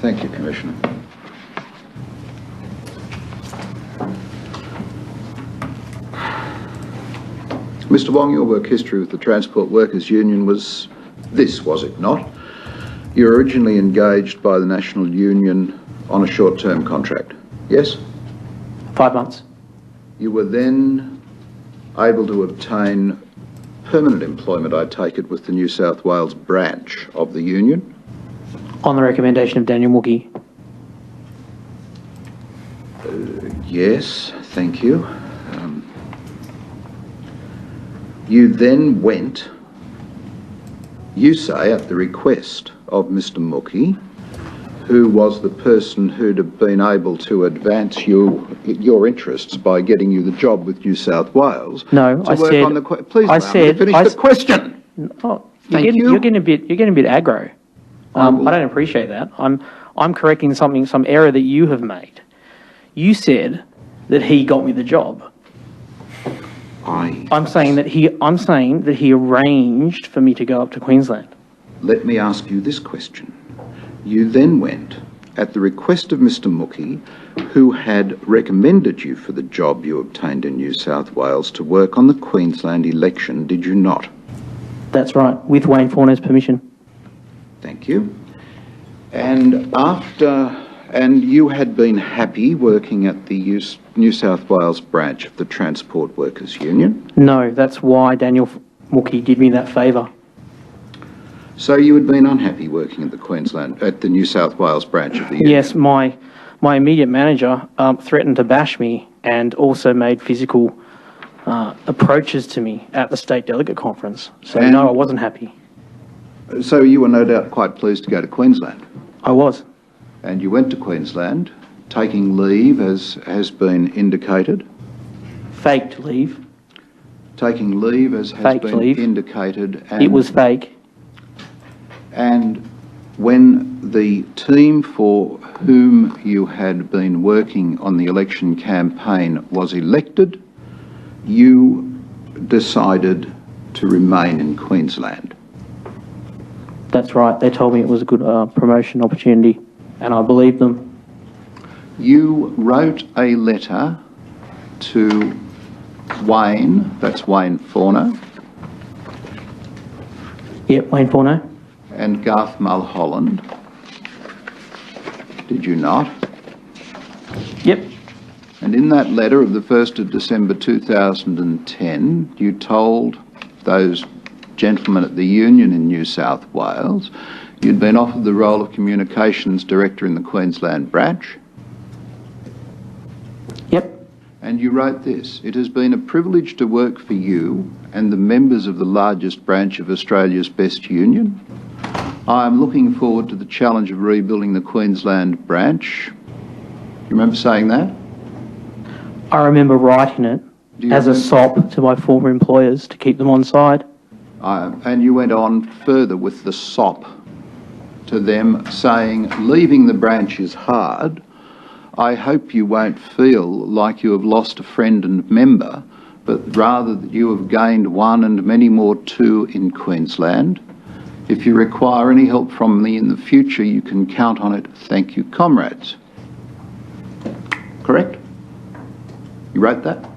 Thank you, Commissioner. Mr. Wong, your work history with the Transport Workers Union was this, was it not? You were originally engaged by the National Union on a short-term contract, yes? 5 months. You were then able to obtain permanent employment, I take it, with the New South Wales branch of the union? On the recommendation of Daniel Mookie. Yes, thank you. You then went, you say, at the request of Mr. Mookie, who was the person who'd have been able to advance your interests by getting you the job with New South Wales. No, I said. Please allow me to finish the question. Oh, you're getting a bit aggro. I don't appreciate that. I'm correcting some error that you have made. You said that he got me the job. I'm saying that he arranged for me to go up to Queensland. Let me ask you this question. You then went, at the request of Mr. Mookie, who had recommended you for the job you obtained in New South Wales, to work on the Queensland election, did you not? That's right, with Wayne Fauna's permission. Thank you. And you had been happy working at the New South Wales branch of the Transport Workers Union? No, that's why Daniel Mookie did me that favour. So you had been unhappy working at the New South Wales branch of the union? Yes, my immediate manager threatened to bash me and also made physical approaches to me at the state delegate conference. So no, I wasn't happy. So you were no doubt quite pleased to go to Queensland? I was. And you went to Queensland, taking leave as has been indicated? Faked leave. Taking leave as has been indicated. And it was fake. And when the team for whom you had been working on the election campaign was elected, you decided to remain in Queensland. That's right. They told me it was a good promotion opportunity, and I believed them. You wrote a letter to Wayne, that's Wayne Fauna. Yep, Wayne Fauna. And Garth Mulholland. Did you not? Yep. And in that letter of the 1st of December 2010, you told those gentlemen at the union in New South Wales you'd been offered the role of Communications Director in the Queensland branch. Yep. And you wrote this: "It has been a privilege to work for you and the members of the largest branch of Australia's best union. I am looking forward to the challenge of rebuilding the Queensland branch." You remember saying that? I remember writing it as a sop to my former employers to keep them on side. And you went on further with the sop to them, saying, "Leaving the branch is hard. I hope you won't feel like you have lost a friend and member, but rather that you have gained one and many more too in Queensland. If you require any help from me in the future, you can count on it. Thank you, comrades." Correct? You wrote that?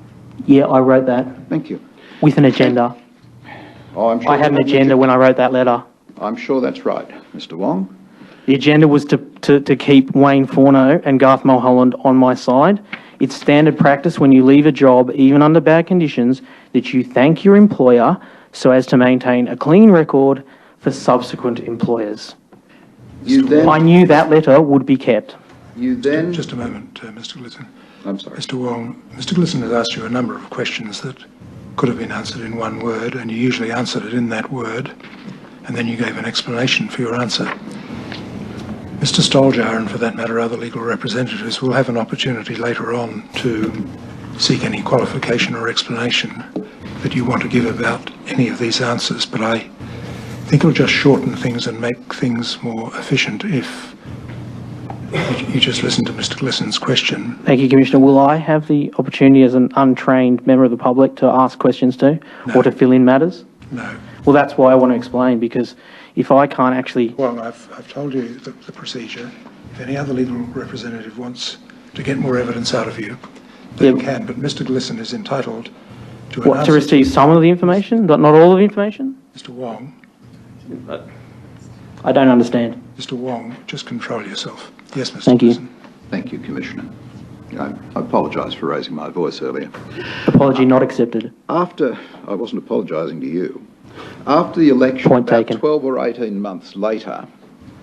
Yeah, I wrote that. Thank you. With an agenda. Oh, I'm sure I had an agenda when I wrote that letter. I'm sure that's right, Mr. Wong. The agenda was to keep Wayne Fauno and Garth Mulholland on my side. It's standard practice when you leave a job, even under bad conditions, that you thank your employer so as to maintain a clean record for subsequent employers. I knew that letter would be kept. You then... Just a moment, Mr. Glisson. I'm sorry. Mr. Wong, Mr. Glisson has asked you a number of questions that could have been answered in one word, and you usually answered it in that word, and then you gave an explanation for your answer. Mr. Stoljar, and for that matter other legal representatives, will have an opportunity later on to seek any qualification or explanation that you want to give about any of these answers, but I think it'll just shorten things and make things more efficient if you just listen to Mr. Glisson's question. Thank you, Commissioner. Will I have the opportunity as an untrained member of the public to ask questions to, or to fill in matters? No. Well, that's why I want to explain, because if I can't actually... Well, I've told you the procedure. If any other legal representative wants to get more evidence out of you, they can, but Mr. Glisson is entitled to an answer. To receive some of the information, not all of the information? Mr. Wong. I don't understand. Mr. Wong, just control yourself. Yes, Mr. Thank you. Glisson. Thank you, Commissioner. I apologise for raising my voice earlier. Apology not accepted. I wasn't apologising to you. After the election, Point about taken. 12 or 18 months later,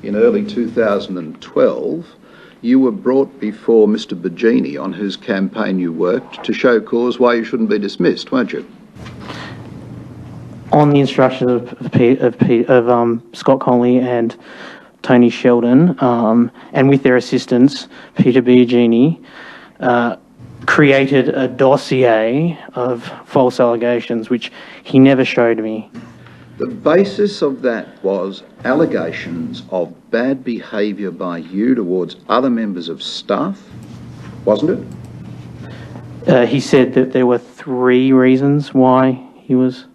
in early 2012, you were brought before Mr. Bergini, on whose campaign you worked, to show cause why you shouldn't be dismissed, weren't you? On the instructions of Scott Connolly and Tony Sheldon, and with their assistance, Peter Biagini created a dossier of false allegations, which he never showed me. The basis of that was allegations of bad behaviour by you towards other members of staff, wasn't it? He said that there were 3 reasons why he was...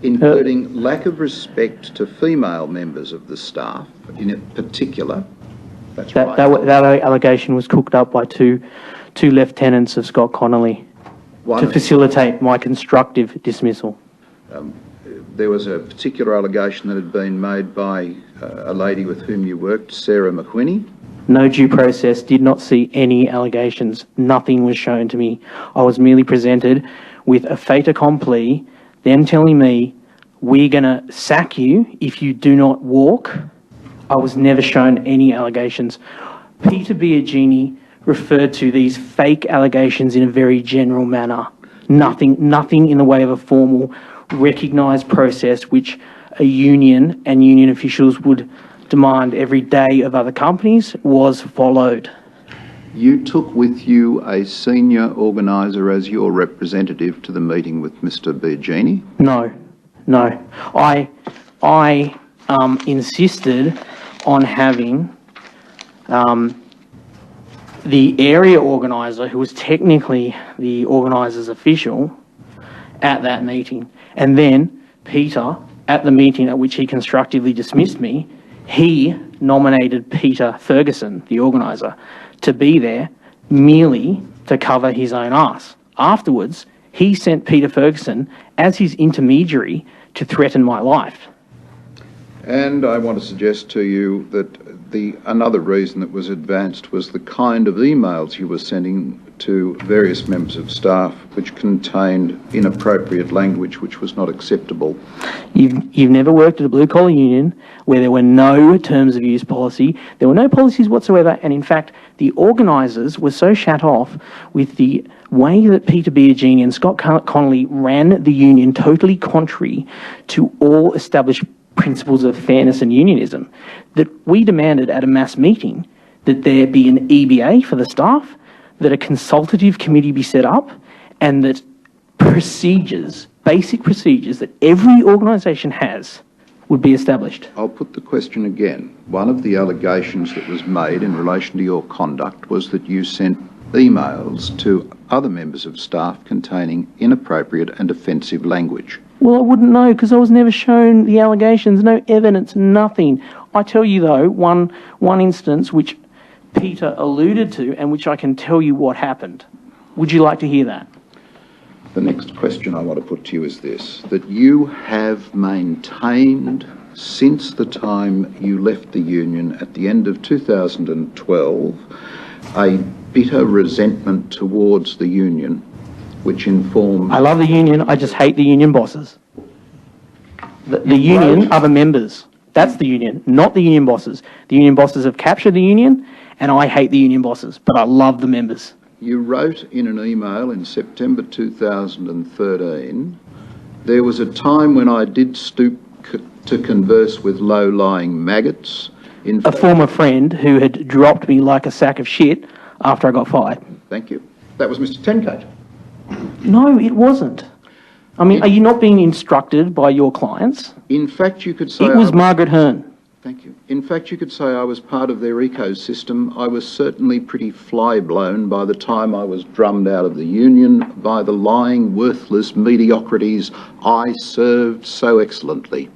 Including lack of respect to female members of the staff, in particular. That's right. That allegation was cooked up by two lieutenants of Scott Connolly to facilitate my constructive dismissal. There was a particular allegation that had been made by a lady with whom you worked, Sarah McWhinney. No due process, did not see any allegations. Nothing was shown to me. I was merely presented with a fait accompli, them telling me, we're going to sack you if you do not walk. I was never shown any allegations. Peter Biagini referred to these fake allegations in a very general manner. Nothing in the way of a formal recognised process which a union and union officials would demand every day of other companies was followed. You took with you a senior organiser as your representative to the meeting with Mr. Biagini? No. I insisted on having the area organiser, who was technically the organiser's official, at that meeting. And then Peter, at the meeting at which he constructively dismissed me, he nominated Peter Ferguson, the organiser, to be there merely to cover his own arse. Afterwards, he sent Peter Ferguson as his intermediary to threaten my life. And I want to suggest to you that another reason that was advanced was the kind of emails you were sending to various members of staff which contained inappropriate language which was not acceptable. You've never worked at a blue-collar union where there were no terms of use policy, there were no policies whatsoever, and in fact the organisers were so shut off with the way that Peter Biagini and Scott Connolly ran the union, totally contrary to all established principles of fairness and unionism, that we demanded at a mass meeting that there be an EBA for the staff, that a consultative committee be set up, and that procedures, basic procedures that every organisation has, would be established. I'll put the question again. One of the allegations that was made in relation to your conduct was that you sent emails to other members of staff containing inappropriate and offensive language. Well, I wouldn't know because I was never shown the allegations, no evidence, nothing. I tell you though, one instance which Peter alluded to and which I can tell you what happened. Would you like to hear that? The next question I want to put to you is this, that you have maintained since the time you left the union at the end of 2012 a bitter resentment towards the union, which informs... I love the union, I just hate the union bosses. The union are the members. That's the union, not the union bosses. The union bosses have captured the union, and I hate the union bosses, but I love the members. You wrote in an email in September 2013, there was a time when I did stoop to converse with low-lying maggots. A former friend who had dropped me like a sack of shit after I got fired. Thank you. That was Mr. Tenkate. No, it wasn't. I mean, are you not being instructed by your clients? In fact, you could say... It was Margaret Hearn. Thank you. In fact, you could say I was part of their ecosystem. I was certainly pretty fly-blown by the time I was drummed out of the union by the lying, worthless mediocrities I served so excellently.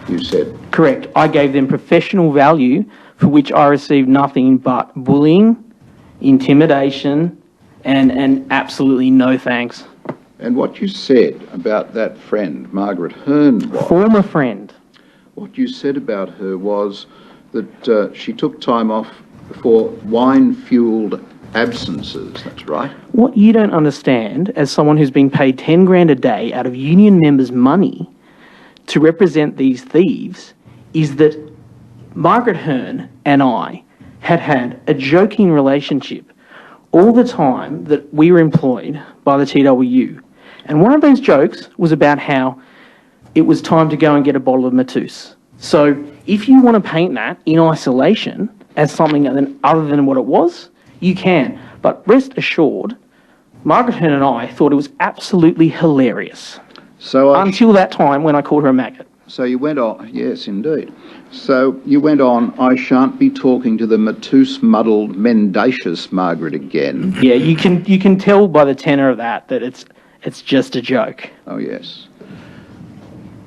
you said. Correct. I gave them professional value for which I received nothing but bullying, intimidation, and absolutely no thanks. And what you said about that friend, Margaret Hearn, was... Former friend. What you said about her was that she took time off for wine-fuelled absences, that's right? What you don't understand, as someone who's been paid 10 grand a day out of union members' money to represent these thieves, is that Margaret Hearn and I had a joking relationship all the time that we were employed by the TWU. And one of those jokes was about how it was time to go and get a bottle of Matus. So if you want to paint that in isolation as something other than what it was, you can. But rest assured, Margaret Hearn and I thought it was absolutely hilarious. So until that time when I called her a maggot. So you went on, yes, indeed. So you went on, I shan't be talking to the Matus-muddled, mendacious Margaret again. Yeah, you can tell by the tenor of that it's just a joke. Oh, yes.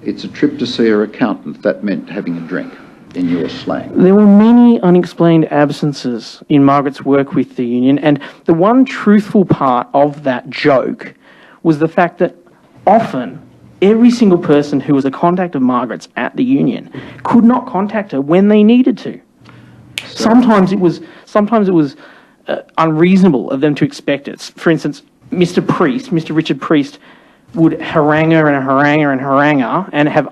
It's a trip to see her accountant. That meant having a drink, in your slang. There were many unexplained absences in Margaret's work with the union, and the one truthful part of that joke was the fact that often every single person who was a contact of Margaret's at the union could not contact her when they needed to. So, sometimes it was unreasonable of them to expect it. For instance, Mr. Richard Priest would harangue her and harangue her and harangue her and have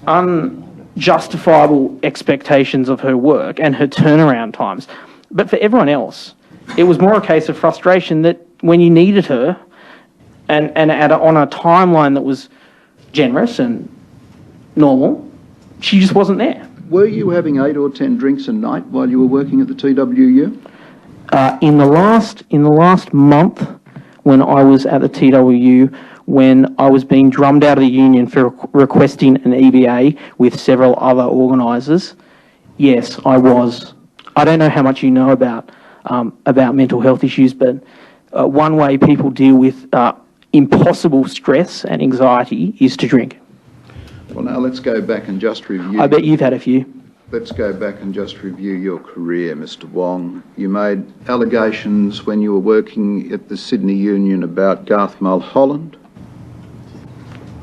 unjustifiable expectations of her work and her turnaround times. But for everyone else, it was more a case of frustration that when you needed her and on a timeline that was generous and normal, she just wasn't there. Were you having 8 or 10 drinks a night while you were working at the TWU? In the last month, when I was at the TWU, when I was being drummed out of the union for requesting an EBA with several other organisers, yes, I was. I don't know how much you know about mental health issues, but one way people deal with impossible stress and anxiety is to drink. Well, now let's go back and just review... I bet you've had a few. Let's go back and just review your career, Mr. Wong. You made allegations when you were working at the Sydney Union about Garth Mulholland.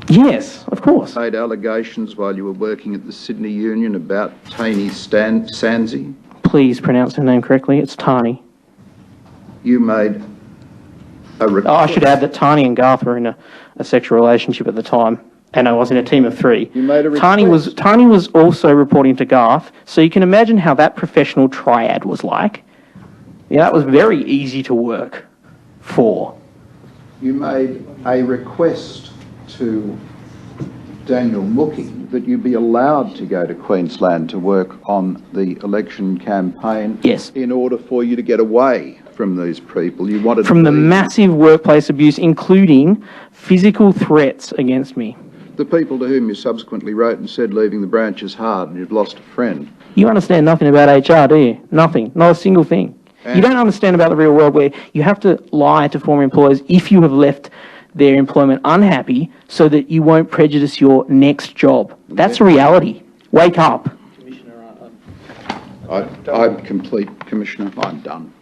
Yes, of course. Made allegations while you were working at the Sydney Union about Tani Sansi. Please pronounce her name correctly. It's Tani. You made a request... I should add that Tani and Garth were in a sexual relationship at the time, and I was in a team of 3. You made a request... Tani was also reporting to Garth, so you can imagine how that professional triad was like. Yeah, that was very easy to work for. You made a request to Daniel Mookie that you be allowed to go to Queensland to work on the election campaign. Yes. In order for you to get away from these people. You wanted from the massive workplace abuse, including physical threats against me. The people to whom you subsequently wrote and said leaving the branch is hard and you've lost a friend. You understand nothing about HR, do you? Nothing. Not a single thing. You don't understand about the real world where you have to lie to former employers if you have left their employment unhappy so that you won't prejudice your next job. That's reality. Wake up. I'm complete, Commissioner. I'm done.